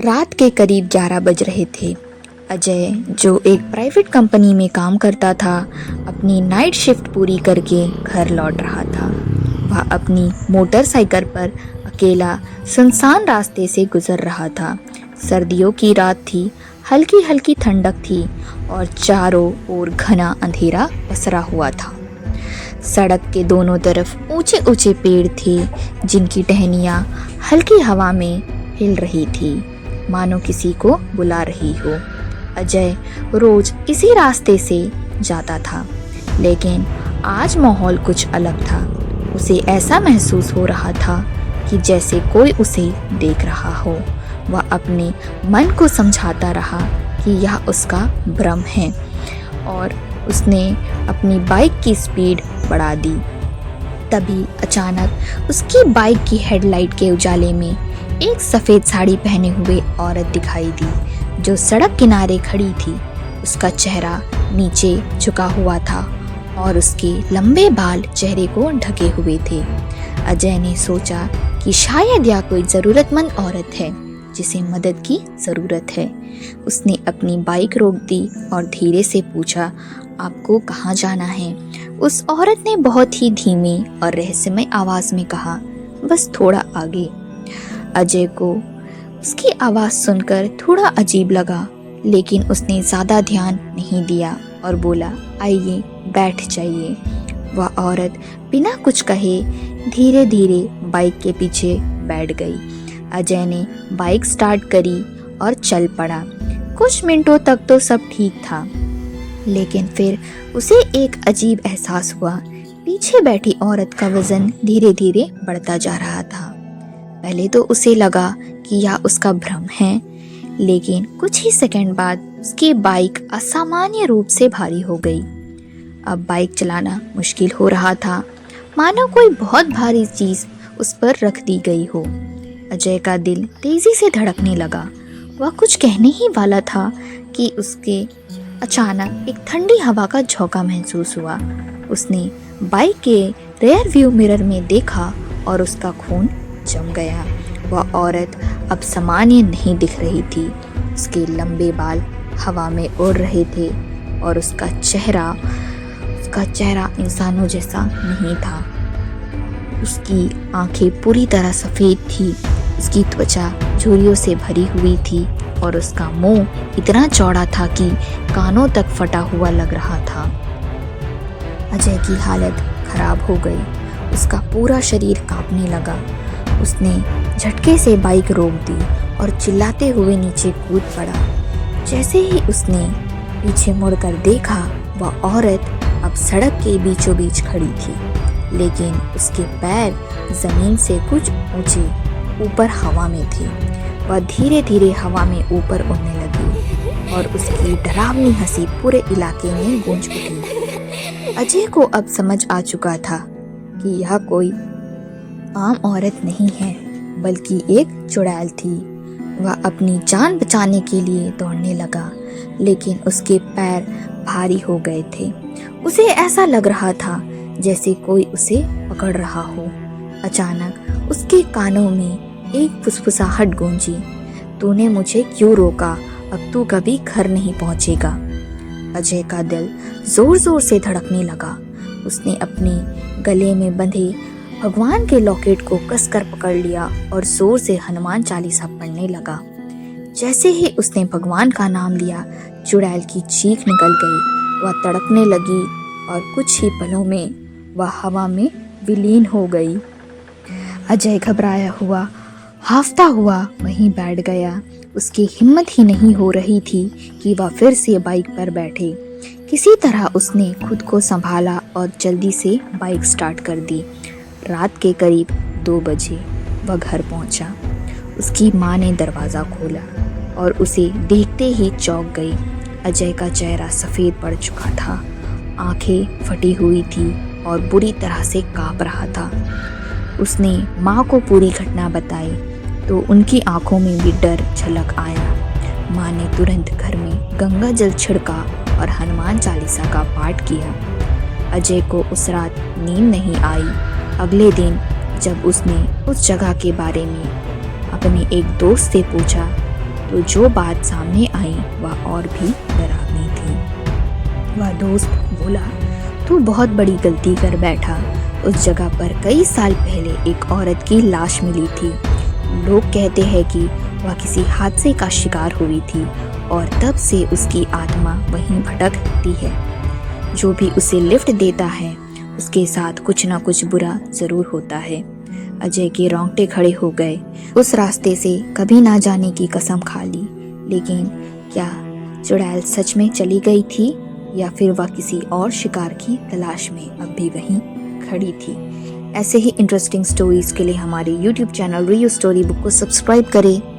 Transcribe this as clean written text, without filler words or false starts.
रात के करीब 11 बज रहे थे। अजय, जो एक प्राइवेट कंपनी में काम करता था, अपनी नाइट शिफ्ट पूरी करके घर लौट रहा था। वह अपनी मोटरसाइकिल पर अकेला सुनसान रास्ते से गुजर रहा था। सर्दियों की रात थी, हल्की हल्की ठंडक थी और चारों ओर घना अंधेरा पसरा हुआ था। सड़क के दोनों तरफ ऊंचे ऊंचे पेड़ थे, जिनकी टहनियाँ हल्की हवा में हिल रही थी, मानो किसी को बुला रही हो। अजय रोज इसी रास्ते से जाता था, लेकिन आज माहौल कुछ अलग था। उसे ऐसा महसूस हो रहा था कि जैसे कोई उसे देख रहा हो। वह अपने मन को समझाता रहा कि यह उसका भ्रम है और उसने अपनी बाइक की स्पीड बढ़ा दी। तभी अचानक उसकी बाइक की हेडलाइट के उजाले में एक सफ़ेद साड़ी पहने हुए औरत दिखाई दी, जो सड़क किनारे खड़ी थी। उसका चेहरा नीचे झुका हुआ था और उसके लंबे बाल चेहरे को ढके हुए थे। अजय ने सोचा कि शायद यह कोई ज़रूरतमंद औरत है जिसे मदद की ज़रूरत है। उसने अपनी बाइक रोक दी और धीरे से पूछा, आपको कहाँ जाना है? उस औरत ने बहुत ही धीमी और रहस्यमय आवाज़ में कहा, बस थोड़ा आगे। अजय को उसकी आवाज़ सुनकर थोड़ा अजीब लगा, लेकिन उसने ज़्यादा ध्यान नहीं दिया और बोला, आइए बैठ जाइए। वह औरत बिना कुछ कहे धीरे धीरे बाइक के पीछे बैठ गई। अजय ने बाइक स्टार्ट करी और चल पड़ा। कुछ मिनटों तक तो सब ठीक था, लेकिन फिर उसे एक अजीब एहसास हुआ। पीछे बैठी औरत का वजन धीरे धीरे बढ़ता जा रहा था। पहले तो उसे लगा कि यह उसका भ्रम है, लेकिन कुछ ही सेकंड बाद उसकी बाइक असामान्य रूप से भारी हो गई। अब बाइक चलाना मुश्किल हो रहा था, मानो कोई बहुत भारी चीज़ उस पर रख दी गई हो। अजय का दिल तेजी से धड़कने लगा। वह कुछ कहने ही वाला था कि उसके अचानक एक ठंडी हवा का झोंका महसूस हुआ। उसने बाइक के रियर व्यू मिरर में देखा और उसका खून जम गया। वह औरत अब सामान्य नहीं दिख रही थी। उसके लंबे बाल हवा में उड़ रहे थे और उसका चेहरा इंसानों जैसा नहीं था। उसकी आंखें पूरी तरह सफ़ेद थी, उसकी त्वचा झुर्रियों से भरी हुई थी और उसका मुंह इतना चौड़ा था कि कानों तक फटा हुआ लग रहा था। अजय की हालत खराब हो गई। उसका पूरा शरीर कांपने लगा। उसने झटके से बाइक रोक दी और चिल्लाते हुए नीचे कूद पड़ा। जैसे ही उसने पीछे मुड़कर देखा, वह औरत अब सड़क के बीचों बीच खड़ी थी, लेकिन उसके पैर जमीन से कुछ ऊंचे ऊपर हवा में थे। वह धीरे धीरे हवा में ऊपर उड़ने लगी और उसकी डरावनी हंसी पूरे इलाके में गूंज उठी। अजय को अब समझ आ चुका था कि यह कोई आम औरत नहीं है, बल्कि एक चुड़ैल थी। वह अपनी जान बचाने के लिए दौड़ने लगा, लेकिन उसके पैर भारी हो गए थे। उसे ऐसा लग रहा था जैसे कोई उसे पकड़ रहा हो। अचानक उसके कानों में एक फुसफुसाहट गूंजी, तूने मुझे क्यों रोका? अब तू कभी घर नहीं पहुंचेगा। अजय का दिल जोर जोर से धड़कने लगा। उसने अपने गले में बंधे भगवान के लॉकेट को कसकर पकड़ लिया और जोर से हनुमान चालीसा पढ़ने लगा। जैसे ही उसने भगवान का नाम लिया, चुड़ैल की चीख निकल गई। वह तड़पने लगी और कुछ ही पलों में वह हवा में विलीन हो गई। अजय घबराया हुआ, हाफता हुआ वहीं बैठ गया। उसकी हिम्मत ही नहीं हो रही थी कि वह फिर से बाइक पर बैठे। किसी तरह उसने खुद को संभाला और जल्दी से बाइक स्टार्ट कर दी। रात के करीब 2 बजे वह घर पहुंचा। उसकी माँ ने दरवाज़ा खोला और उसे देखते ही चौंक गई। अजय का चेहरा सफ़ेद पड़ चुका था, आंखें फटी हुई थी और बुरी तरह से काँप रहा था। उसने माँ को पूरी घटना बताई तो उनकी आंखों में भी डर झलक आया। माँ ने तुरंत घर में गंगा जल छिड़का और हनुमान चालीसा का पाठ किया। अजय को उस रात नींद नहीं आई। अगले दिन जब उसने उस जगह के बारे में अपने एक दोस्त से पूछा तो जो बात सामने आई वह और भी डरावनी थी। वह दोस्त बोला, तू बहुत बड़ी गलती कर बैठा। उस जगह पर कई साल पहले एक औरत की लाश मिली थी। लोग कहते हैं कि वह किसी हादसे का शिकार हुई थी और तब से उसकी आत्मा वहीं भटकती है। जो भी उसे लिफ्ट देता है उसके साथ कुछ ना कुछ बुरा जरूर होता है। अजय के रोंगटे खड़े हो गए। उस रास्ते से कभी ना जाने की कसम खा ली, लेकिन क्या चुड़ैल सच में चली गई थी या फिर वह किसी और शिकार की तलाश में अब भी वहीं खड़ी थी? ऐसे ही इंटरेस्टिंग स्टोरीज के लिए हमारे YouTube चैनल रियो स्टोरी बुक को सब्सक्राइब करें।